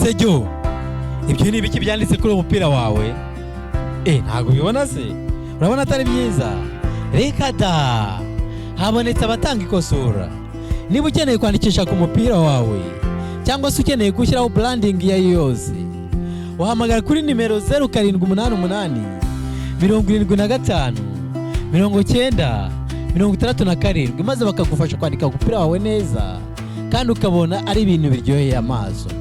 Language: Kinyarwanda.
Sejyo, ibyo ni ibiki byanditse kuri umupira wawe? Ntago ubibona se? Urabona atari byiza? Reka da, habonetse abatanga ikosora. Niba ukeneye kwandikisha ku mupira wawe cyangwa se ukeneye gushyiraho branding ya yose, uhamagara kuri nimero 0788 75 90 67 maze bakagufasha kwandika ku mupira wawe neza kandi ukabona ari ibintu biryoheye amaso.